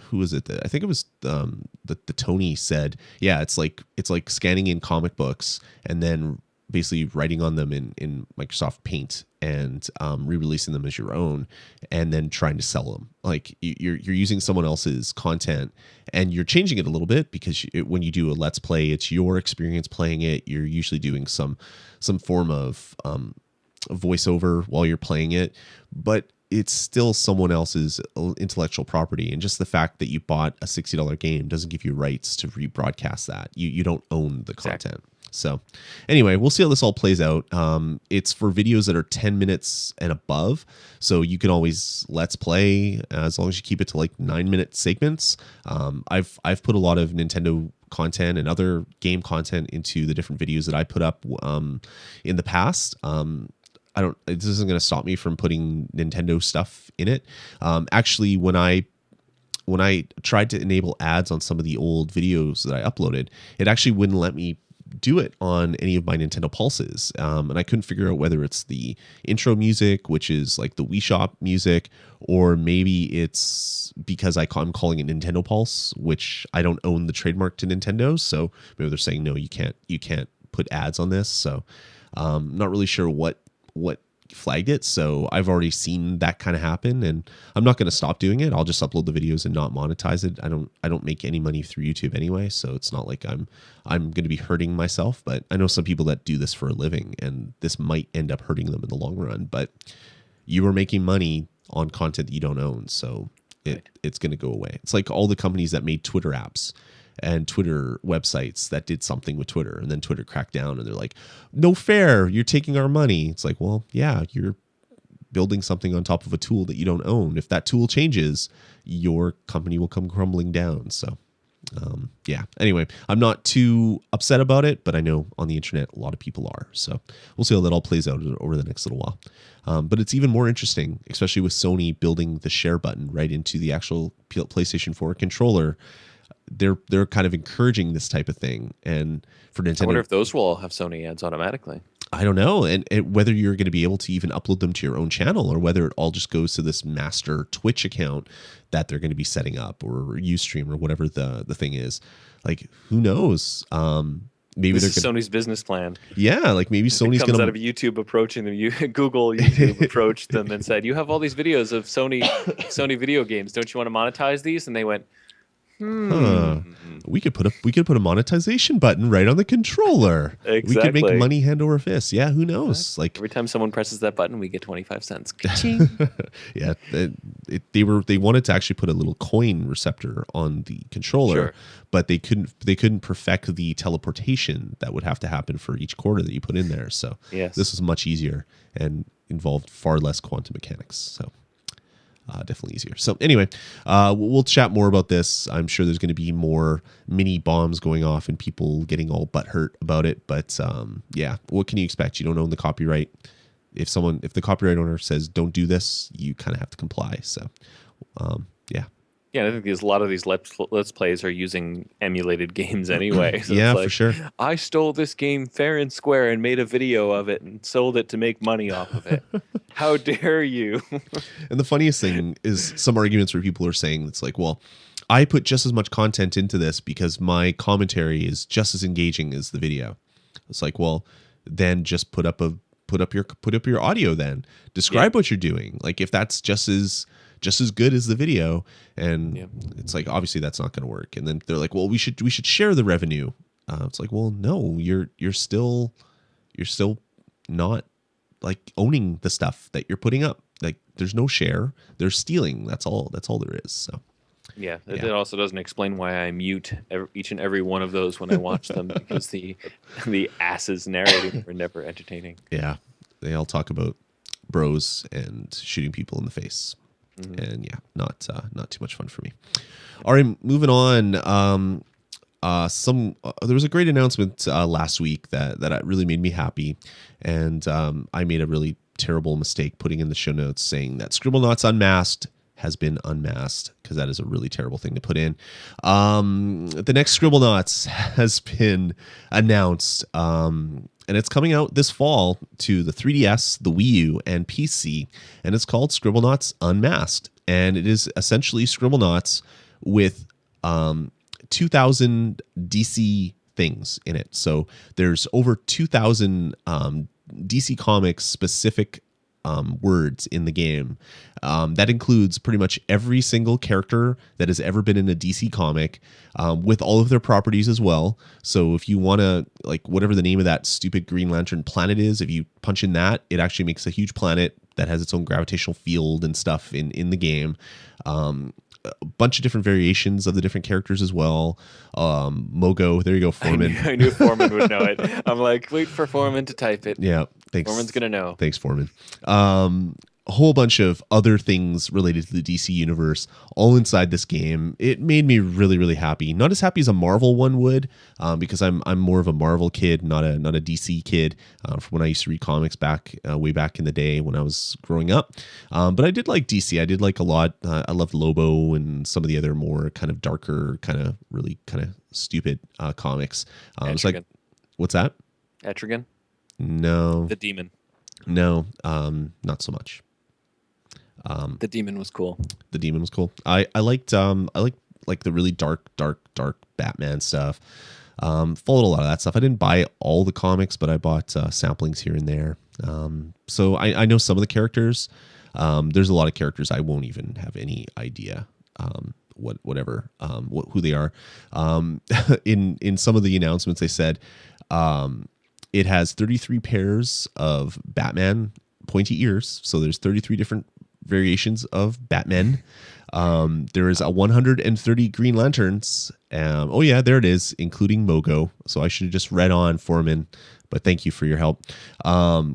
who was it? I think it was the Tony said, yeah, it's like scanning in comic books and then basically writing on them in Microsoft Paint and re-releasing them as your own and then trying to sell them. Like you're using someone else's content and you're changing it a little bit because when you do a Let's Play, it's your experience playing it. You're usually doing some form of voiceover while you're playing it, but it's still someone else's intellectual property. And just the fact that you bought a $60 game doesn't give you rights to rebroadcast that. You don't own the content. Exactly. So anyway, we'll see how this all plays out. It's for videos that are 10 minutes and above. So you can always Let's Play as long as you keep it to like 9-minute segments. I've put a lot of Nintendo content and other game content into the different videos that I put up in the past. This isn't going to stop me from putting Nintendo stuff in it. Actually, when I tried to enable ads on some of the old videos that I uploaded, it actually wouldn't let me do it on any of my Nintendo Pulses. And I couldn't figure out whether it's the intro music, which is like the eShop music, or maybe it's because I'm calling it Nintendo Pulse, which I don't own the trademark to Nintendo. So maybe they're saying, no, you can't put ads on this. So not really sure what flagged it. So I've already seen that kind of happen, and I'm not going to stop doing it. I'll just upload the videos and not monetize it. I don't make any money through YouTube anyway, so it's not like I'm going to be hurting myself. But I know some people that do this for a living, and this might end up hurting them in the long run. But you are making money on content that you don't own, so it's going to go away. It's like all the companies that made Twitter apps and Twitter websites that did something with Twitter, and then Twitter cracked down and they're like, no fair, you're taking our money. It's like, well, yeah, you're building something on top of a tool that you don't own. If that tool changes, your company will come crumbling down. So Yeah. Anyway, I'm not too upset about it, but I know on the internet a lot of people are. So we'll see how that all plays out over the next little while. But it's even more interesting, especially with Sony building the share button right into the actual PlayStation 4 controller. They're kind of encouraging this type of thing, and for Nintendo, I wonder if those will all have Sony ads automatically. I don't know, and whether you're going to be able to even upload them to your own channel, or whether it all just goes to this master Twitch account that they're going to be setting up, or Ustream, or whatever the thing is. Like, who knows? Maybe this is Sony's business plan. Yeah, like maybe Sony's going to out of YouTube approaching them. Google YouTube approached them and said, "You have all these videos of Sony video games. Don't you want to monetize these?" And they went, We could put a monetization button right on the controller. Exactly. We could make money hand over fist. Yeah, who knows? Like every time someone presses that button, we get 25 cents. Yeah, they wanted to actually put a little coin receptor on the controller, but they couldn't perfect the teleportation that would have to happen for each quarter that you put in there. So this was much easier and involved far less quantum mechanics. So. Definitely easier. So anyway, we'll chat more about this. I'm sure there's going to be more mini bombs going off and people getting all butthurt about it. But yeah, what can you expect? You don't own the copyright. If the copyright owner says don't do this, you kind of have to comply. So yeah. Yeah, I think a lot of these let's plays are using emulated games anyway. So yeah, it's like, for sure. I stole this game fair and square and made a video of it and sold it to make money off of it. How dare you? And the funniest thing is some arguments where people are saying it's like, well, I put just as much content into this because my commentary is just as engaging as the video. It's like, well, then just put up your audio. Then describe what you're doing. Like if that's just as good as the video, and it's like obviously that's not going to work. And then they're like, well, we should share the revenue. It's like, well, no, you're still not like owning the stuff that you're putting up. Like there's no share. They're stealing. That's all there is. So yeah, it also doesn't explain why I mute each and every one of those when I watch them because the asses narrating were never entertaining. Yeah, they all talk about bros and shooting people in the face. And yeah, not too much fun for me. All right, moving on. There was a great announcement last week that really made me happy, and I made a really terrible mistake putting in the show notes saying that Scribblenauts Unmasked has been unmasked, because that is a really terrible thing to put in. The next Scribblenauts has been announced, and it's coming out this fall to the 3DS, the Wii U, and PC, and it's called Scribblenauts Unmasked, and it is essentially Scribblenauts with 2,000 DC things in it. So there's over 2,000 DC Comics specific words in the game. That includes pretty much every single character that has ever been in a DC comic, with all of their properties as well. So if you want to, like, whatever the name of that stupid Green Lantern planet is, if you punch in that, it actually makes a huge planet that has its own gravitational field and stuff in the game. A bunch of different variations of the different characters as well. Mogo, there you go, Foreman. I knew Foreman would know it. I'm like, wait for Foreman to type it. Yeah, thanks. Foreman's gonna know. Thanks, Foreman. A whole bunch of other things related to the DC universe, all inside this game. It made me really, really happy. Not as happy as a Marvel one would, because I'm more of a Marvel kid, not a DC kid. From when I used to read comics way back in the day when I was growing up. But I did like DC. I did like a lot. I loved Lobo and some of the other more kind of darker, kind of really kind of stupid comics. It's like, what's that? Etrigan? No. The Demon? No, not so much. The Demon was cool. The Demon was cool. I liked the really dark Batman stuff. Followed a lot of that stuff. I didn't buy all the comics, but I bought samplings here and there. So I know some of the characters. There's a lot of characters I won't even have any idea who they are. In some of the announcements, they said it has 33 pairs of Batman pointy ears. So there's 33 different variations of Batman. There is a 130 Green Lanterns. Oh yeah, there it is, including Mogo. So I should have just read on Foreman, but thank you for your help.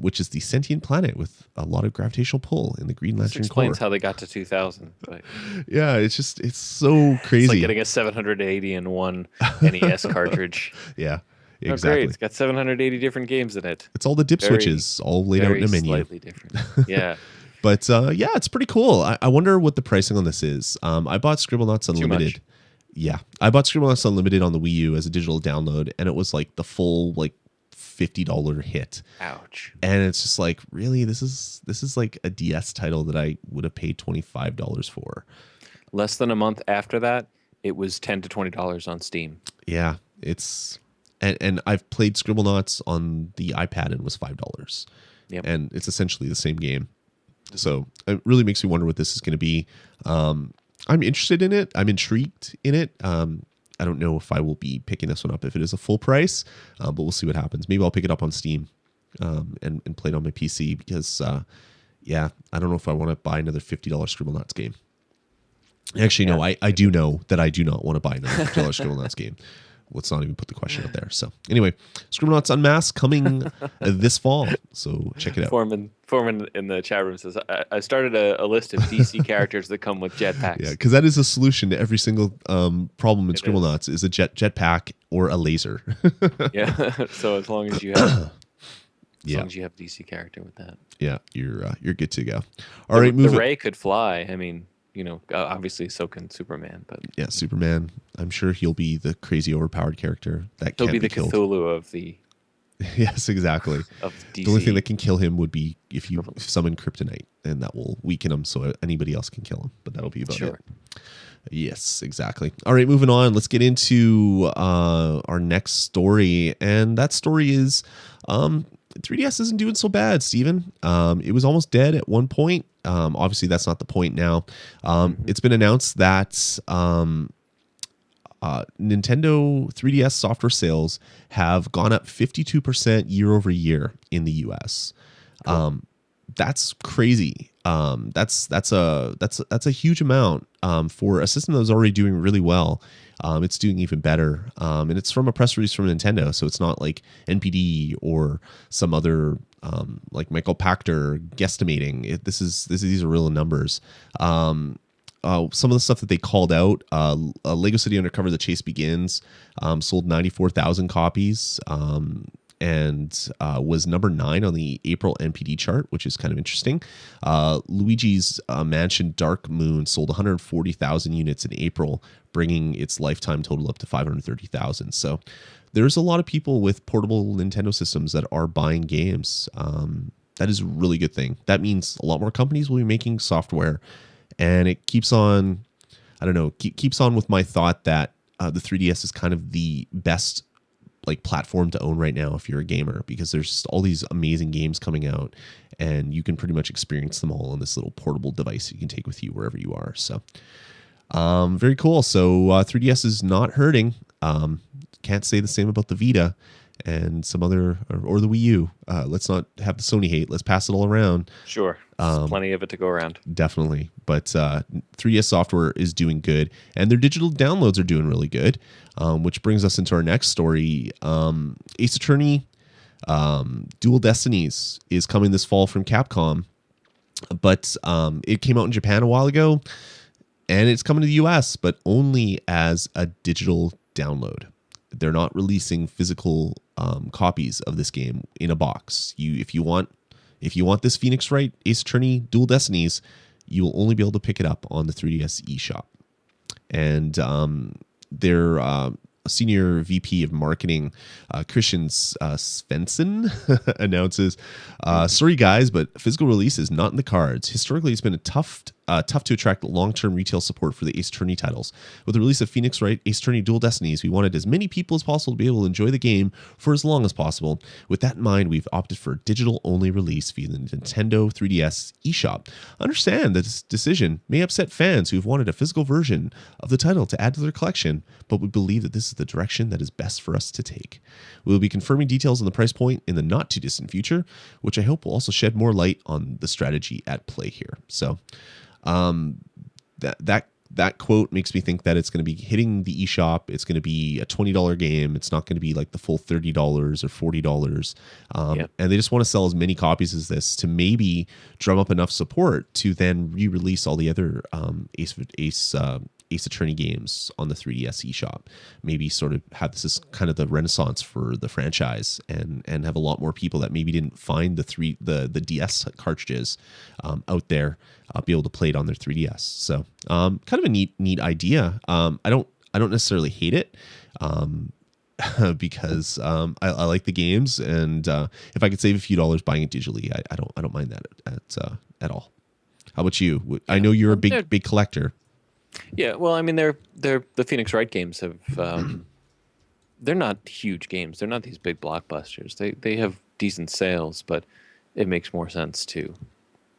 Which is the sentient planet with a lot of gravitational pull in the Green Lantern This explains core. how they got to 2000. But Yeah, it's so crazy. it's like getting a 780 in one NES cartridge. Yeah, Oh, exactly. great. It's got 780 different games in it. It's all the dip switches all laid out in a menu. Slightly different. Yeah. But yeah, it's pretty cool. I wonder what the pricing on this is. I bought Scribblenauts Unlimited. Yeah, I bought Scribblenauts Unlimited on the Wii U as a digital download, and it was like the full like $50 hit. Ouch. And it's just like, really, this is like a DS title that I would have paid $25 for. Less than a month after that, it was $10 to $20 on Steam. Yeah, it's and I've played Scribblenauts on the iPad and it was $5. Yep. And it's essentially the same game. So it really makes me wonder what this is going to be. I'm interested in it. I'm intrigued in it. I don't know if I will be picking this one up if it is a full price, but we'll see what happens. Maybe I'll pick it up on Steam and play it on my PC because, yeah, I don't know if I want to buy another $50 Scribblenauts game. Actually, no, I do know that I do not want to buy another $50 Scribblenauts game. Let's not even put the question out there. So anyway, Scribblenauts Unmasked coming this fall. So check it out. Foreman in the chat room says, I started a list of DC characters that come with jetpacks. Yeah, because that is a solution to every single problem in Scribblenauts is a jetpack or a laser. Yeah. So as long as you have long as you have DC character with that. Yeah, you're good to go. All right, the Ray could fly. I mean, obviously so can Superman, but yeah, Superman. I'm sure he'll be the crazy overpowered character that he'll can't be the killed. Cthulhu of the. Yes, exactly. Of DC. The only thing that can kill him would be if you summon kryptonite, and that will weaken him so anybody else can kill him. But that'll be about it. Yes, exactly. All right, moving on. Let's get into our next story, and that story is 3DS isn't doing so bad, Steven. It was almost dead at one point. Obviously, that's not the point now. It's been announced that Nintendo 3DS software sales have gone up 52% year over year in the US. Cool. That's crazy. That's a huge amount for a system that was already doing really well. It's doing even better, and it's from a press release from Nintendo, so it's not like NPD or some other like Michael Pachter guesstimating. These are real numbers. Some of the stuff that they called out, Lego City Undercover: The Chase Begins sold 94,000 copies. And was number 9 on the April NPD chart, which is kind of interesting. Luigi's Mansion Dark Moon sold 140,000 units in April, bringing its lifetime total up to 530,000. So there's a lot of people with portable Nintendo systems that are buying games. That is a really good thing. That means a lot more companies will be making software, and it keeps on, keeps on with my thought that the 3DS is kind of the best like platform to own right now if you're a gamer, because there's just all these amazing games coming out and you can pretty much experience them all on this little portable device you can take with you wherever you are. So very cool. So 3DS is not hurting. Can't say the same about the Vita and some other or the Wii U. Let's not have the Sony hate. Let's pass it all around. Sure. There's plenty of it to go around. Definitely. But 3DS software is doing good, and their digital downloads are doing really good, which brings us into our next story. Ace Attorney Dual Destinies is coming this fall from Capcom, but it came out in Japan a while ago, and it's coming to the US, but only as a digital download. They're not releasing physical copies of this game in a box. If you want this Phoenix Wright Ace Attorney Dual Destinies, you will only be able to pick it up on the 3DS eShop. And their senior VP of marketing, Christian Svensson, announces, sorry guys, but physical release is not in the cards. Historically, it's been tough to attract long-term retail support for the Ace Attorney titles. With the release of Phoenix Wright Ace Attorney Dual Destinies, we wanted as many people as possible to be able to enjoy the game for as long as possible. With that in mind, we've opted for a digital-only release via the Nintendo 3DS eShop. Understand that this decision may upset fans who've wanted a physical version of the title to add to their collection, but we believe that this is the direction that is best for us to take. We will be confirming details on the price point in the not-too-distant future, which I hope will also shed more light on the strategy at play here. So, that that quote makes me think that it's going to be hitting the eShop. It's going to be a $20 game. It's not going to be like the full $30 or $40. And they just want to sell as many copies as this to maybe drum up enough support to then re-release all the other Ace Attorney games on the 3DS eShop. Maybe sort of have this as kind of the renaissance for the franchise, and have a lot more people that maybe didn't find the DS cartridges out there be able to play it on their 3DS. So kind of a neat idea. I don't necessarily hate it. Because I like the games, and if I could save a few dollars buying it digitally, I don't mind that at all. How about you? Yeah. I know you're a big collector. Yeah, well, I mean, they're the Phoenix Wright games have they're not huge games. They're not these big blockbusters. They have decent sales, but it makes more sense to.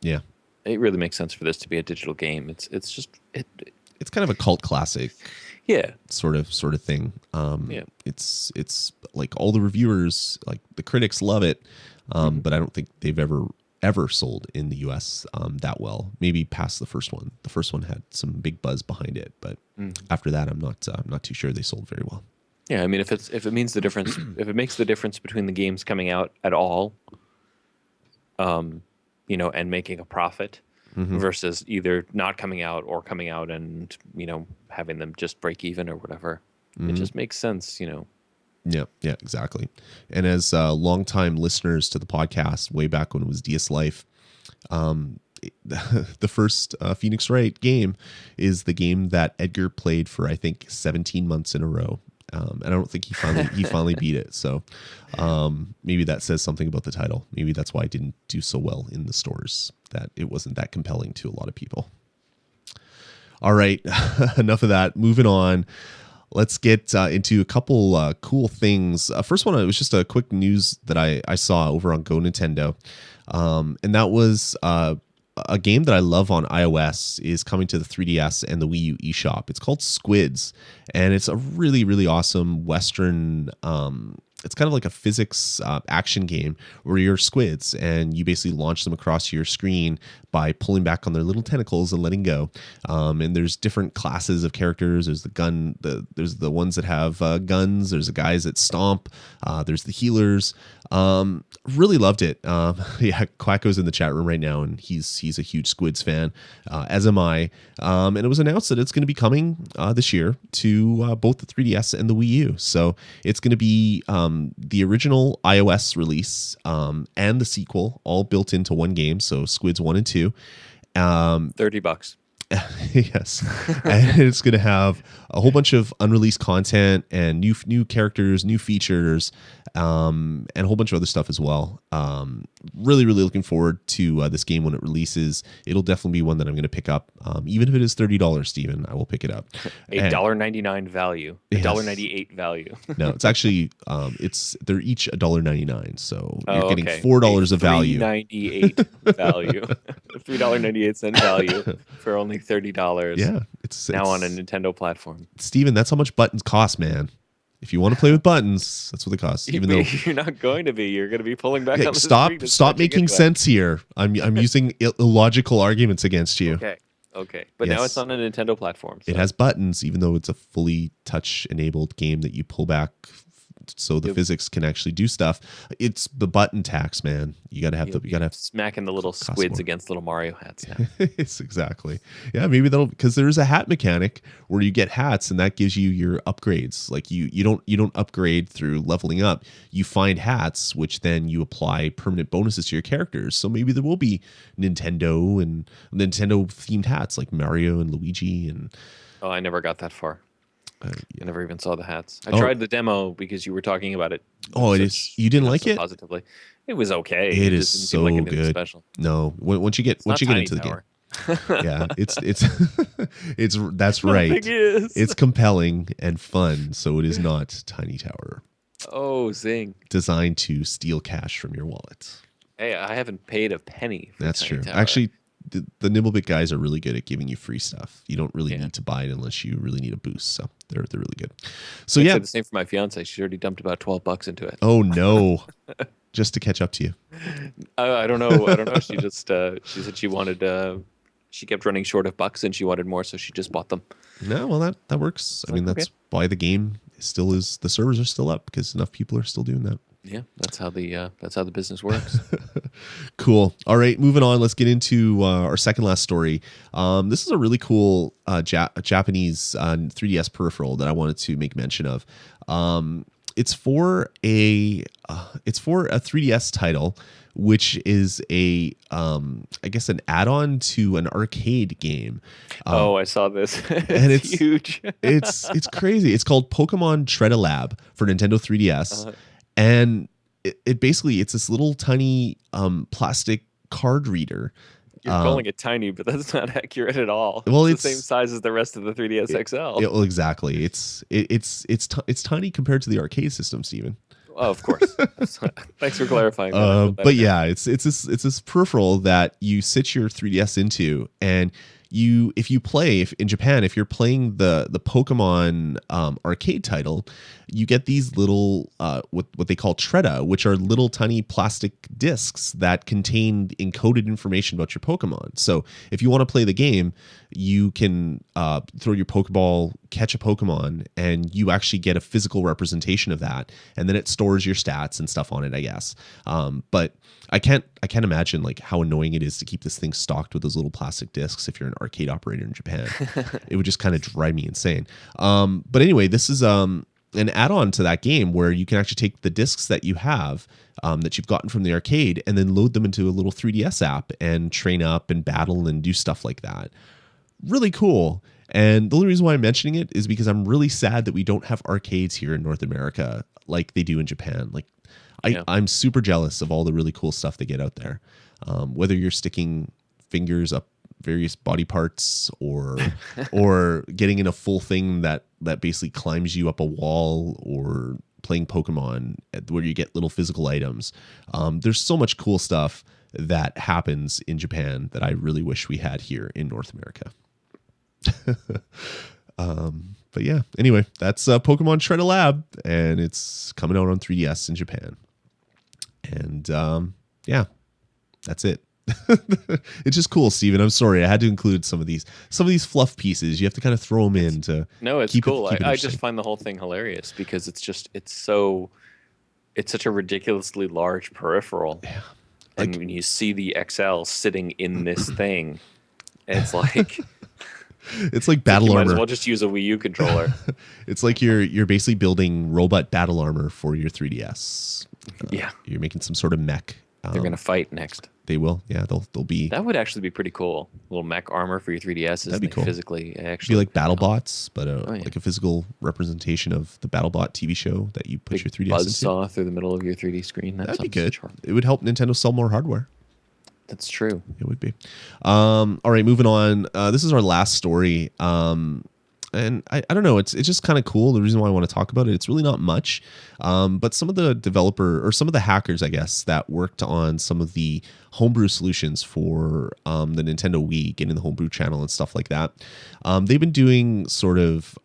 Yeah. It really makes sense for this to be a digital game. It's kind of a cult classic. Yeah. Sort of thing. It's like all the reviewers, like the critics love it, but I don't think they've ever sold in the US that well. Maybe past the first one. The first one had some big buzz behind it, but after that, I'm not too sure they sold very well. Yeah, I mean, if it means the difference, if it makes the difference between the games coming out at all, and making a profit, versus either not coming out or coming out and having them just break even or whatever, it just makes sense, Yeah, exactly. And as longtime listeners to the podcast, way back when it was DS Life, the first Phoenix Wright game is the game that Edgar played for, I think, 17 months in a row. And I don't think he finally beat it. So maybe that says something about the title. Maybe that's why it didn't do so well in the stores, that it wasn't that compelling to a lot of people. All right, enough of that. Moving on. Let's get into a couple cool things. First one, it was just a quick news that I saw over on Go Nintendo. And that was a game that I love on iOS is coming to the 3DS and the WiiU eShop. It's called Squids, and it's a really, really awesome Western... it's kind of like a physics action game where you're squids and you basically launch them across your screen by pulling back on their little tentacles and letting go. And there's different classes of characters. There's there's the ones that have guns. There's the guys that stomp. There's the healers. Really loved it. Yeah, Quacko's in the chat room right now, and he's a huge Squids fan, as am I. And it was announced that it's going to be coming this year to both the 3DS and the Wii U. So it's going to be the original iOS release and the sequel all built into one game. So Squids 1 and 2. $30. Yes. And it's going to have a whole bunch of unreleased content and new characters, new features, and a whole bunch of other stuff as well. Really, really looking forward to this game when it releases. It'll definitely be one that I'm going to pick up. Even if it is $30, Steven, I will pick it up. $1.99 value. $1.98 value. No, it's actually, they're each $1.99. So you're getting $4 of value. $3.98 value. $3.98 value for only $30. Yeah. It's on a Nintendo platform. Steven, that's how much buttons cost, man. If you want to play with buttons, that's what they cost. Even though you're not going to be, you're going to be pulling back on the screen. Stop making sense here. I'm using illogical arguments against you. Okay. But now it's on a Nintendo platform. So. It has buttons, even though it's a fully touch-enabled game that you pull back so the physics can actually do stuff. It's the button tax, man. You gotta have smacking the little squids against little Mario hats now. It's exactly. Yeah, maybe because there's a hat mechanic where you get hats and that gives you your upgrades. Like you don't upgrade through leveling up. You find hats which then you apply permanent bonuses to your characters. So maybe there will be Nintendo themed hats like Mario and Luigi and. Oh, I never got that far. I never even saw the hats. I tried the demo because you were talking about it. Oh, it is. You didn't like it? Positively, it was okay. It is so like good. Special. No, once you get into the game, yeah, it's that's right. It's compelling and fun, so it is not Tiny Tower. Oh, zing! Designed to steal cash from your wallet. Hey, I haven't paid a penny. That's true. Tower. Actually. The Nimblebit guys are really good at giving you free stuff. You don't really need to buy it unless you really need a boost. So they're really good. So I'd say the same for my fiance. She's already dumped about $12 into it. Oh no, just to catch up to you. I don't know. She just she said she wanted She kept running short of bucks and she wanted more, so she just bought them. No, well, that works. I mean, that's why the game still is, the servers are still up, because enough people are still doing that. Yeah, that's how the business works. Cool. All right, moving on. Let's get into our second last story. This is a really cool Japanese 3DS peripheral that I wanted to make mention of. It's for a 3DS title, which is I guess an add-on to an arcade game. I saw this. And it's huge. it's crazy. It's called Pokemon Shred-a-Lab for Nintendo 3DS. And it basically, it's this little tiny plastic card reader. You're calling it tiny, but that's not accurate at all. Well, it's the same size as the rest of the 3DS XL. Well, exactly. It's tiny compared to the arcade system, Steven. Oh, of course. Thanks for clarifying. But yeah, it's this peripheral that you sit your 3DS into, and if in Japan, if you're playing the Pokemon arcade title, you get these little what they call Treda, which are little tiny plastic discs that contain encoded information about your Pokemon. So if you want to play the game, you can throw your Pokeball, catch a Pokemon, and you actually get a physical representation of that, and then it stores your stats and stuff on it, I guess. But I can't imagine like how annoying it is to keep this thing stocked with those little plastic discs if you're an arcade operator in Japan. It would just kind of drive me insane. But anyway, this is an add-on to that game where you can actually take the discs that you have that you've gotten from the arcade and then load them into a little 3DS app and train up and battle and do stuff like that. Really cool. And the only reason why I'm mentioning it is because I'm really sad that we don't have arcades here in North America like they do in Japan. Like I'm super jealous of all the really cool stuff they get out there. Whether you're sticking fingers up various body parts or getting in a full thing that basically climbs you up a wall, or playing Pokemon where you get little physical items. There's so much cool stuff that happens in Japan that I really wish we had here in North America. But yeah, anyway, that's Pokemon Shred-a-Lab, and it's coming out on 3DS in Japan. And yeah, that's it. It's just cool, Steven. I'm sorry, I had to include some of these fluff pieces. You have to kind of throw them in to. No, it's cool. I just find the whole thing hilarious because it's such a ridiculously large peripheral. Yeah. And when you see the XL sitting in this thing, it's like it's like battle armor. Might as well just use a Wii U controller. It's like you're basically building robot battle armor for your 3DS. Yeah, you're making some sort of mech. They're gonna fight next. They will. Yeah, they'll be. That would actually be pretty cool. A little mech armor for your 3DS. That'd be cool. Physically, actually, be like BattleBots, but like a physical representation of the BattleBot TV show that you put your 3DS into. Buzzsaw through the middle of your 3D screen. That'd be good. It would help Nintendo sell more hardware. That's true. It would be. All right, moving on. This is our last story. And I don't know, it's just kind of cool. The reason why I want to talk about it, it's really not much. But some of the some of the hackers, I guess, that worked on some of the homebrew solutions for the Nintendo Wii, getting the homebrew channel and stuff like that. They've been doing sort of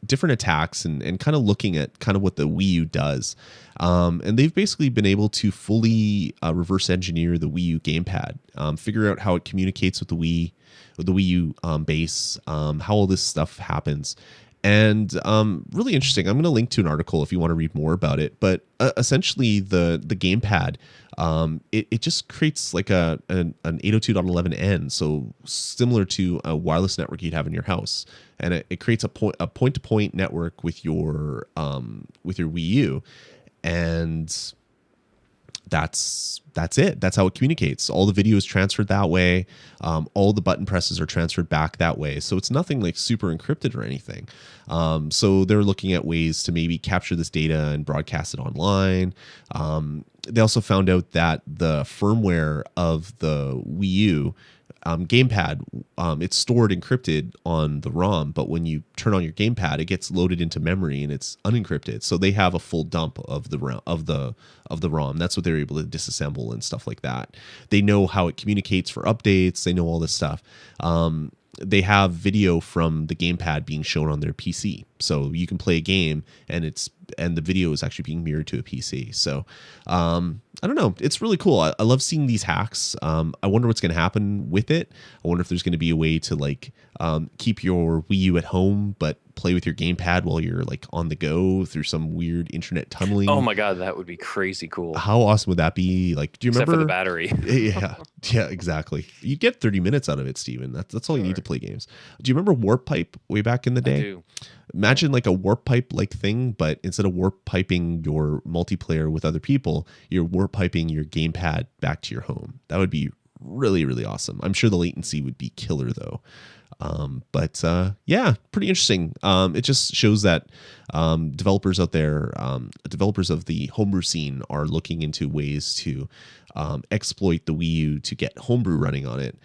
different attacks and kind of looking at kind of what the Wii U does. And they've basically been able to fully reverse engineer the Wii U gamepad, figure out how it communicates with the Wii U base, how all this stuff happens. And really interesting. I'm going to link to an article if you want to read more about it. But essentially, the gamepad, it just creates like an 802.11n, so similar to a wireless network you'd have in your house, and it creates a point-to-point network with your Wii U, and that's it. That's how it communicates. All the video is transferred that way. All the button presses are transferred back that way. So it's nothing like super encrypted or anything. So they're looking at ways to maybe capture this data and broadcast it online. They also found out that the firmware of the Wii U gamepad, it's stored encrypted on the ROM, but when you turn on your gamepad, it gets loaded into memory and it's unencrypted. So they have a full dump of the ROM. That's what they're able to disassemble and stuff like that. They know how it communicates for updates. They know all this stuff. They have video from the gamepad being shown on their PC, so you can play a game and it's the video is actually being mirrored to a PC. So I don't know. It's really cool. I love seeing these hacks. I wonder what's going to happen with it. I wonder if there's going to be a way to like keep your Wii U at home, but play with your gamepad while you're like on the go through some weird internet tunneling. Oh my God, that would be crazy cool. How awesome would that be? Like, do you Except remember? for the battery. Yeah, exactly. You get 30 minutes out of it, Steven. That's all you need to play games. Do you remember Warp Pipe way back in the day? I do. Imagine like a warp pipe like thing, but instead of warp piping your multiplayer with other people, you're warp piping your gamepad back to your home. That would be really, really awesome. I'm sure the latency would be killer though. But yeah, pretty interesting. It just shows that developers out there, developers of the homebrew scene are looking into ways to exploit the Wii U to get homebrew running on it.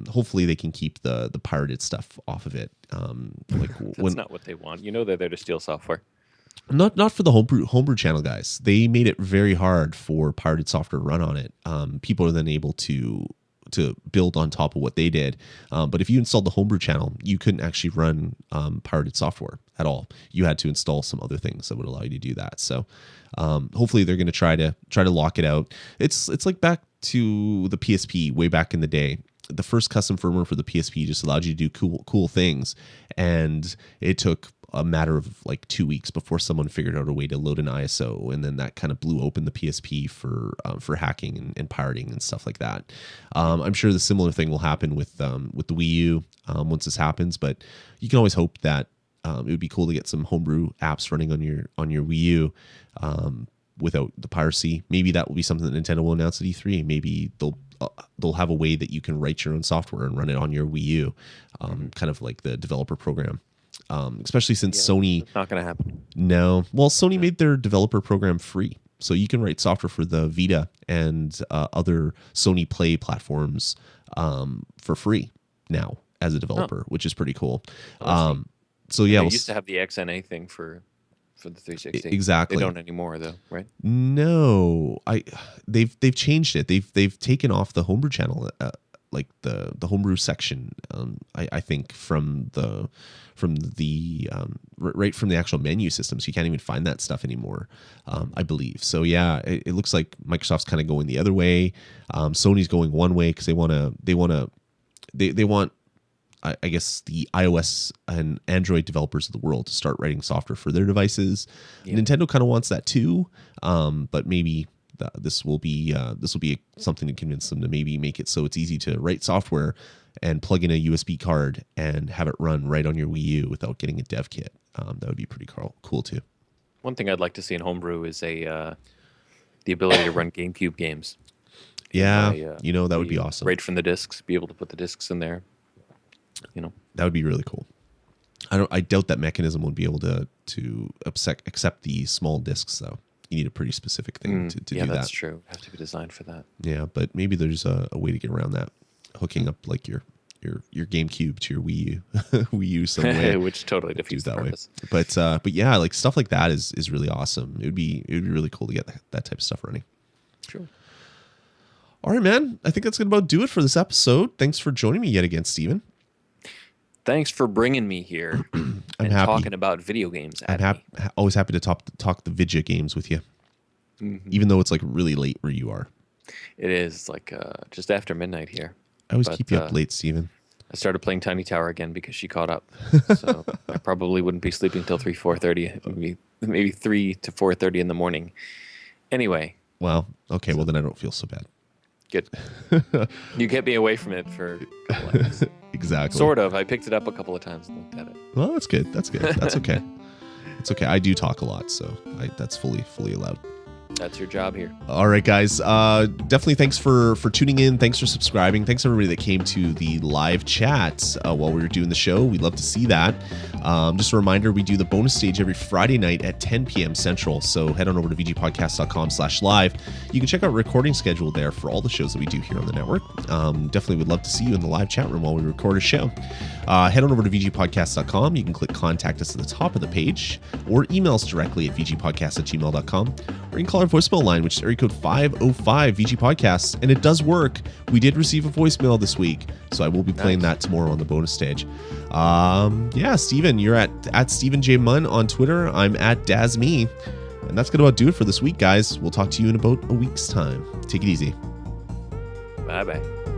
Hopefully they can keep the pirated stuff off of it. That's not what they want. You know they're there to steal software. Not for the homebrew channel guys. They made it very hard for pirated software to run on it. People are then able to build on top of what they did. But if you installed the homebrew channel, you couldn't actually run pirated software at all. You had to install some other things that would allow you to do that. So hopefully they're going to try to lock it out. It's like back to the PSP way back in the day. The first custom firmware for the PSP just allowed you to do cool things, and it took a matter of like 2 weeks before someone figured out a way to load an ISO, and then that kind of blew open the PSP for hacking and pirating and stuff like that. I'm sure the similar thing will happen with the Wii U once this happens, but you can always hope that it would be cool to get some homebrew apps running on your Wii U without the piracy. Maybe that will be something that Nintendo will announce at E3. Maybe they'll have a way that you can write your own software and run it on your Wii U, kind of like the developer program. Especially since Sony... It's not going to happen. No. Well, Sony made their developer program free. So you can write software for the Vita and other Sony Play platforms for free now as a developer, which is pretty cool. So yeah, they used to have the XNA thing for the 360. Exactly. They don't anymore though, right? No, they've changed it. They've taken off the homebrew channel, like the homebrew section. I think from the right from the actual menu system, so you can't even find that stuff anymore. I believe so. Yeah, it looks like Microsoft's kind of going the other way. Sony's going one way because they want I guess the iOS and Android developers of the world to start writing software for their devices. Yeah. Nintendo kind of wants that too, but maybe this will be something to convince them to maybe make it so it's easy to write software and plug in a USB card and have it run right on your Wii U without getting a dev kit. That would be pretty cool too. One thing I'd like to see in homebrew is the ability to run GameCube games. Yeah, that would be awesome. Right from the discs, be able to put the discs in there. That would be really cool. I doubt that mechanism would be able to accept the small discs though. You need a pretty specific thing to do that. Yeah, that's true. Have to be designed for that. Yeah, but maybe there's a way to get around that, hooking up like your GameCube to your Wii U some way, which totally defeats the purpose. But yeah, like stuff like that is really awesome. It would be really cool to get that type of stuff running. Sure. All right, man. I think that's gonna about do it for this episode. Thanks for joining me yet again, Steven. Thanks for bringing me here and talking about video games. Always happy to talk the video games with you, even though it's like really late where you are. It is like just after midnight here. I always keep you up late, Steven. I started playing Tiny Tower again because she caught up. So I probably wouldn't be sleeping till 4:30, maybe 3 to 4:30 in the morning. Anyway. Well, okay. Well, then I don't feel so bad. Good. You kept me away from it for a couple hours. Exactly. Sort of. I picked it up a couple of times and looked at it. Well, that's good. That's okay. It's okay. I do talk a lot, so that's fully allowed. That's your job here. All right, guys. Definitely thanks for tuning in. Thanks for subscribing. Thanks everybody that came to the live chat while we were doing the show. We'd love to see that. Just a reminder, we do the bonus stage every Friday night at 10 p.m. Central. So head on over to vgpodcast.com/live. You can check out our recording schedule there for all the shows that we do here on the network. Definitely would love to see you in the live chat room while we record a show. Head on over to vgpodcast.com. You can click contact us at the top of the page or email us directly at vgpodcast@gmail.com, or you can call voicemail line, which is area code 505 VG Podcasts, and it does work. We did receive a voicemail this week, so I will be playing that tomorrow on the bonus stage. Steven, you're at Stephen J. Munn on Twitter. I'm at DazMe. And that's going to about do it for this week, guys. We'll talk to you in about a week's time. Take it easy. Bye-bye.